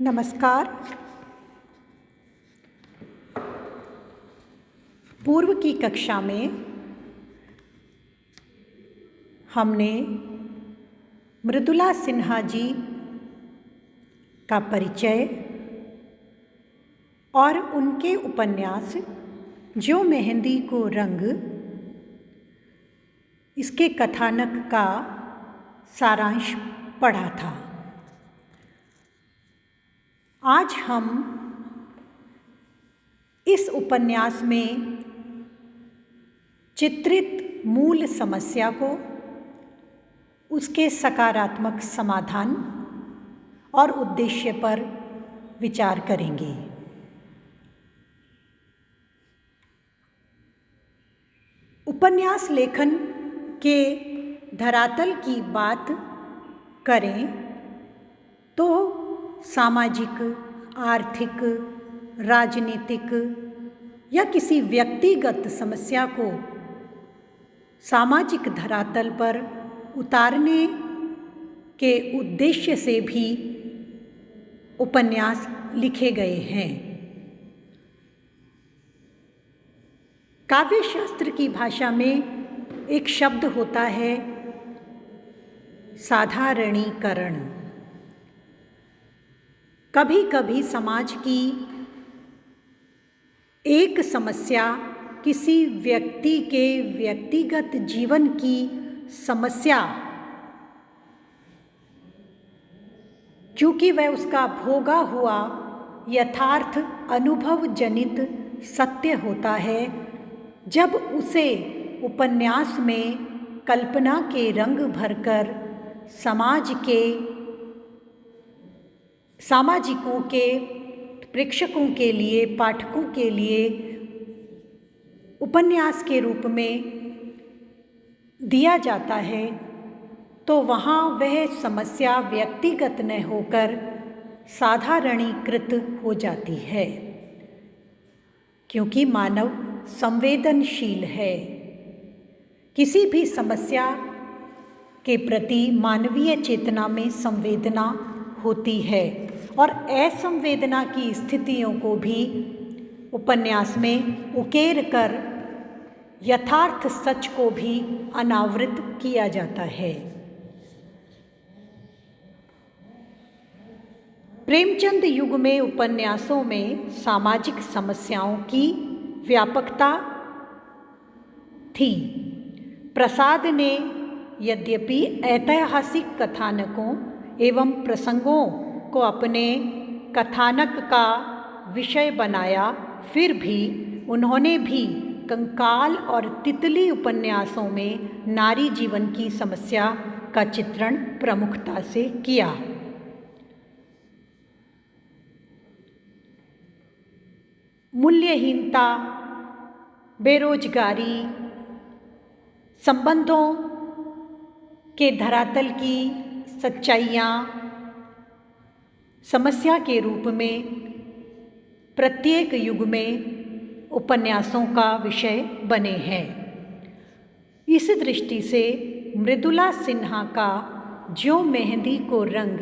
नमस्कार। पूर्व की कक्षा में हमने मृदुला सिन्हा जी का परिचय और उनके उपन्यास जो मेहंदी को रंग, इसके कथानक का सारांश पढ़ा था। आज हम इस उपन्यास में चित्रित मूल समस्या को, उसके सकारात्मक समाधान और उद्देश्य पर विचार करेंगे। उपन्यास लेखन के धरातल की बात करें तो सामाजिक, आर्थिक, राजनीतिक या किसी व्यक्तिगत समस्या को सामाजिक धरातल पर उतारने के उद्देश्य से भी उपन्यास लिखे गए हैं। काव्यशास्त्र की भाषा में एक शब्द होता है साधारणीकरण। कभी कभी समाज की एक समस्या किसी व्यक्ति के व्यक्तिगत जीवन की समस्या, चूँकि वह उसका भोगा हुआ यथार्थ अनुभव जनित सत्य होता है, जब उसे उपन्यास में कल्पना के रंग भरकर सामाजिकों के, प्रेक्षकों के लिए, पाठकों के लिए उपन्यास के रूप में दिया जाता है, तो वहाँ वह समस्या व्यक्तिगत न होकर साधारणीकृत हो जाती है, क्योंकि मानव संवेदनशील है। किसी भी समस्या के प्रति मानवीय चेतना में संवेदना होती है और असंवेदना की स्थितियों को भी उपन्यास में उकेर कर यथार्थ सच को भी अनावृत किया जाता है। प्रेमचंद युग में उपन्यासों में सामाजिक समस्याओं की व्यापकता थी। प्रसाद ने यद्यपि ऐतिहासिक कथानकों एवं प्रसंगों को अपने कथानक का विषय बनाया, फिर भी उन्होंने भी कंकाल और तितली उपन्यासों में नारी जीवन की समस्या का चित्रण प्रमुखता से किया। मूल्यहीनता, बेरोजगारी, संबंधों के धरातल की सच्चाइयाँ समस्या के रूप में प्रत्येक युग में उपन्यासों का विषय बने हैं। इस दृष्टि से मृदुला सिन्हा का जो मेहंदी को रंग,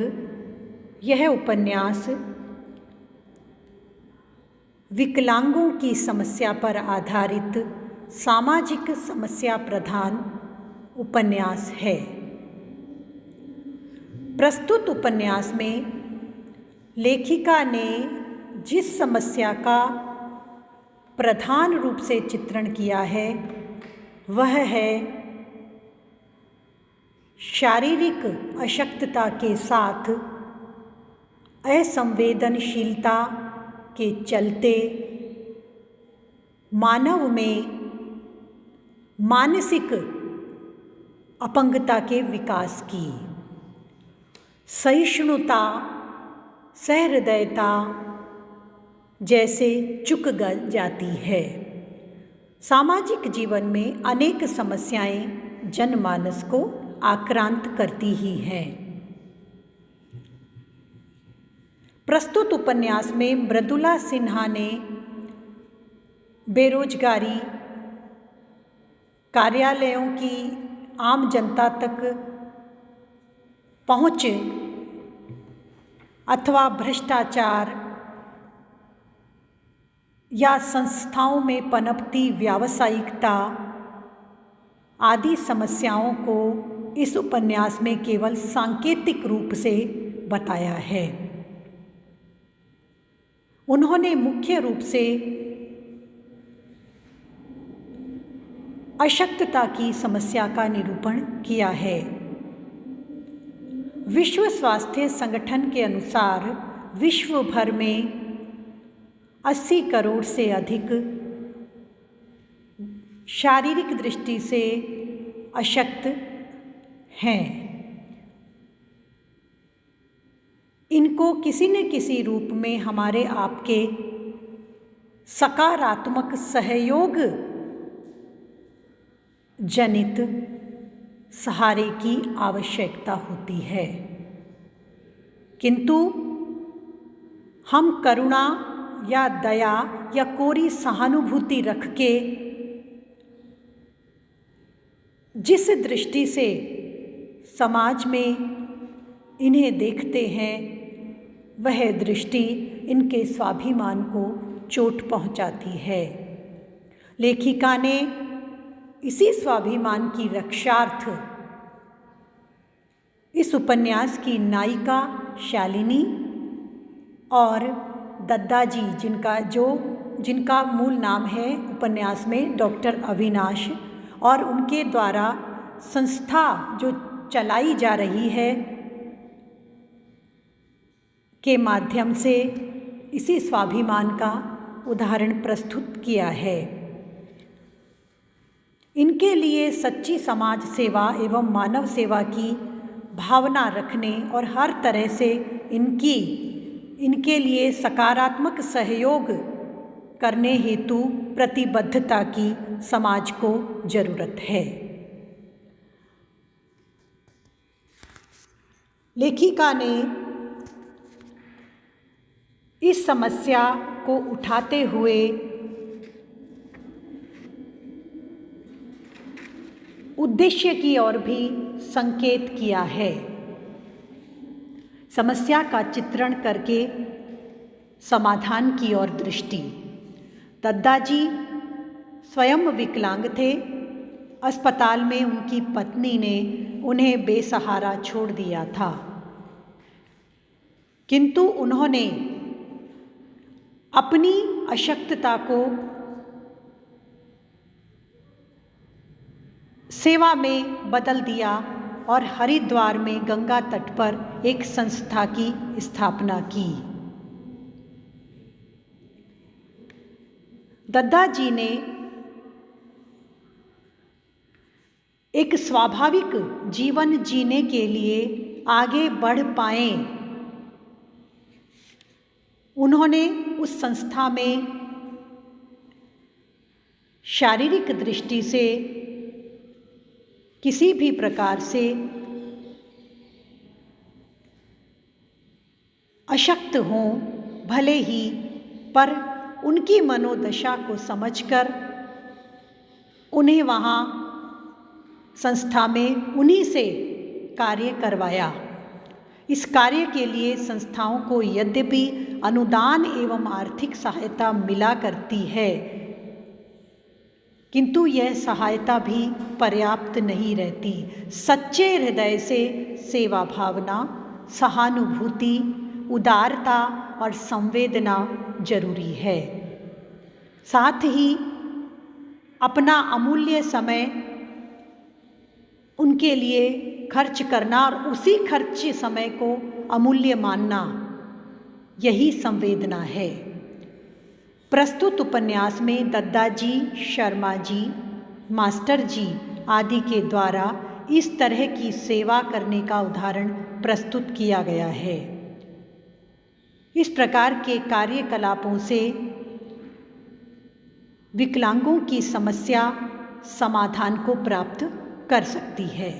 यह उपन्यास विकलांगों की समस्या पर आधारित सामाजिक समस्या प्रधान उपन्यास है। प्रस्तुत उपन्यास में लेखिका ने जिस समस्या का प्रधान रूप से चित्रण किया है, वह है शारीरिक अशक्तता के साथ असंवेदनशीलता के चलते मानव में मानसिक अपंगता के विकास की। सहिष्णुता, सहृदयता जैसे चूक जाती है। सामाजिक जीवन में अनेक समस्याएं जनमानस को आक्रांत करती ही हैं। प्रस्तुत उपन्यास में मृदुला सिन्हा ने बेरोजगारी, कार्यालयों की आम जनता तक पहुँच अथवा भ्रष्टाचार या संस्थाओं में पनपती व्यावसायिकता आदि समस्याओं को इस उपन्यास में केवल सांकेतिक रूप से बताया है। उन्होंने मुख्य रूप से अशक्तता की समस्या का निरूपण किया है। विश्व स्वास्थ्य संगठन के अनुसार विश्व भर में 80 करोड़ से अधिक शारीरिक दृष्टि से अशक्त हैं। इनको किसी न किसी रूप में हमारे आपके सकारात्मक सहयोग जनित सहारे की आवश्यकता होती है, किंतु हम करुणा या दया या कोरी सहानुभूति रख के जिस दृष्टि से समाज में इन्हें देखते हैं, वह दृष्टि इनके स्वाभिमान को चोट पहुंचाती है। लेखिका ने इसी स्वाभिमान की रक्षार्थ इस उपन्यास की नायिका शालिनी और दद्दाजी, जिनका मूल नाम है उपन्यास में डॉक्टर अविनाश, और उनके द्वारा संस्था जो चलाई जा रही है के माध्यम से इसी स्वाभिमान का उदाहरण प्रस्तुत किया है। इनके लिए सच्ची समाज सेवा एवं मानव सेवा की भावना रखने और हर तरह से इनके लिए सकारात्मक सहयोग करने हेतु प्रतिबद्धता की समाज को जरूरत है। लेखिका ने इस समस्या को उठाते हुए उद्देश्य की ओर भी संकेत किया है। समस्या का चित्रण करके समाधान की ओर दृष्टि। दद्दाजी स्वयं विकलांग थे। अस्पताल में उनकी पत्नी ने उन्हें बेसहारा छोड़ दिया था, किंतु उन्होंने अपनी अशक्तता को सेवा में बदल दिया और हरिद्वार में गंगा तट पर एक संस्था की स्थापना की। दद्दाजी ने एक स्वाभाविक जीवन जीने के लिए आगे बढ़ पाए। उन्होंने उस संस्था में शारीरिक दृष्टि से किसी भी प्रकार से अशक्त हों भले ही, पर उनकी मनोदशा को समझकर उन्हें वहाँ संस्था में उन्हीं से कार्य करवाया। इस कार्य के लिए संस्थाओं को यद्यपि अनुदान एवं आर्थिक सहायता मिला करती है, किंतु यह सहायता भी पर्याप्त नहीं रहती। सच्चे हृदय से सेवा भावना, सहानुभूति, उदारता और संवेदना जरूरी है। साथ ही अपना अमूल्य समय उनके लिए खर्च करना और उसी खर्च समय को अमूल्य मानना, यही संवेदना है। प्रस्तुत उपन्यास में दद्दाजी, शर्मा जी, मास्टर जी आदि के द्वारा इस तरह की सेवा करने का उदाहरण प्रस्तुत किया गया है। इस प्रकार के कार्यकलापों से विकलांगों की समस्या समाधान को प्राप्त कर सकती है।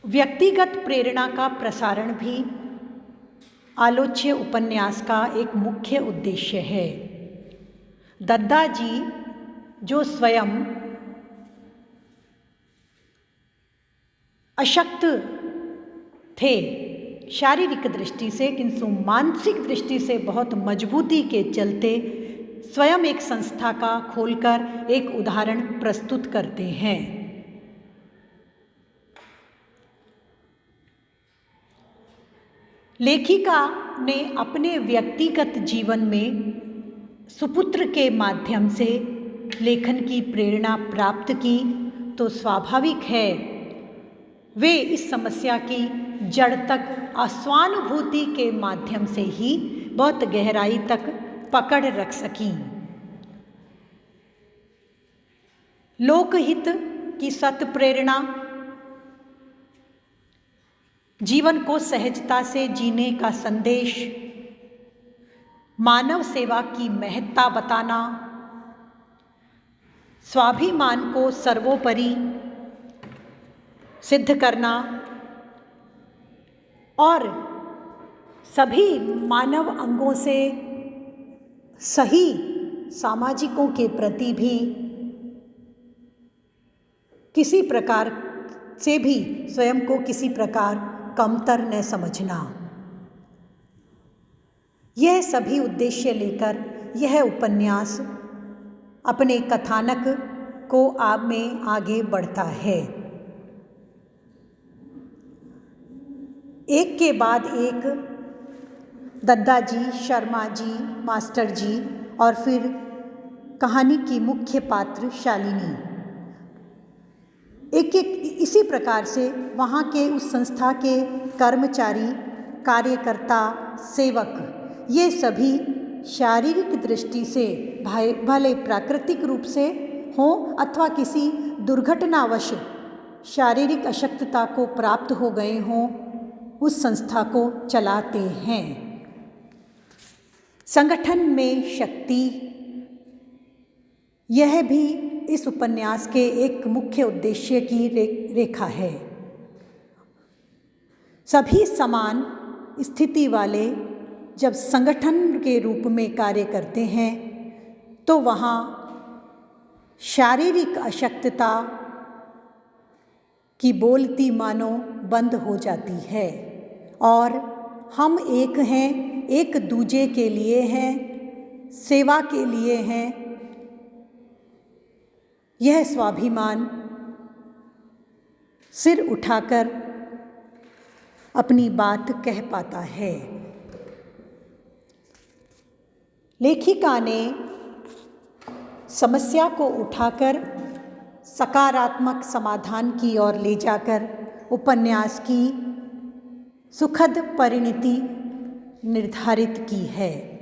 व्यक्तिगत प्रेरणा का प्रसारण भी आलोच्य उपन्यास का एक मुख्य उद्देश्य है। दद्दाजी, जो स्वयं अशक्त थे शारीरिक दृष्टि से, किंतु मानसिक दृष्टि से बहुत मजबूती के चलते स्वयं एक संस्था का खोलकर एक उदाहरण प्रस्तुत करते हैं। लेखिका ने अपने व्यक्तिगत जीवन में सुपुत्र के माध्यम से लेखन की प्रेरणा प्राप्त की, तो स्वाभाविक है वे इस समस्या की जड़ तक स्वानुभूति के माध्यम से ही बहुत गहराई तक पकड़ रख सकीं। लोकहित की सत प्रेरणा, जीवन को सहजता से जीने का संदेश, मानव सेवा की महत्ता बताना, स्वाभिमान को सर्वोपरि सिद्ध करना और सभी मानव अंगों से सही सामाजिकों के प्रति भी किसी प्रकार से भी स्वयं को किसी प्रकार कमतर न समझना, यह सभी उद्देश्य लेकर यह उपन्यास अपने कथानक को आप में आगे बढ़ता है। एक के बाद एक दद्दा जी, शर्मा जी, मास्टर जी और फिर कहानी की मुख्य पात्र शालिनी, एक एक इसी प्रकार से वहाँ के उस संस्था के कर्मचारी, कार्यकर्ता, सेवक, ये सभी शारीरिक दृष्टि से भले प्राकृतिक रूप से हों अथवा किसी दुर्घटनावश शारीरिक अशक्तता को प्राप्त हो गए हों, उस संस्था को चलाते हैं। संगठन में शक्ति, यह भी इस उपन्यास के एक मुख्य उद्देश्य की रेखा है। सभी समान स्थिति वाले जब संगठन के रूप में कार्य करते हैं तो वहाँ शारीरिक अशक्तता की बोलती मानो बंद हो जाती है और हम एक हैं, एक दूजे के लिए हैं, सेवा के लिए हैं। यह स्वाभिमान सिर उठाकर अपनी बात कह पाता है। लेखिका ने समस्या को उठाकर सकारात्मक समाधान की ओर ले जाकर उपन्यास की सुखद परिणति निर्धारित की है।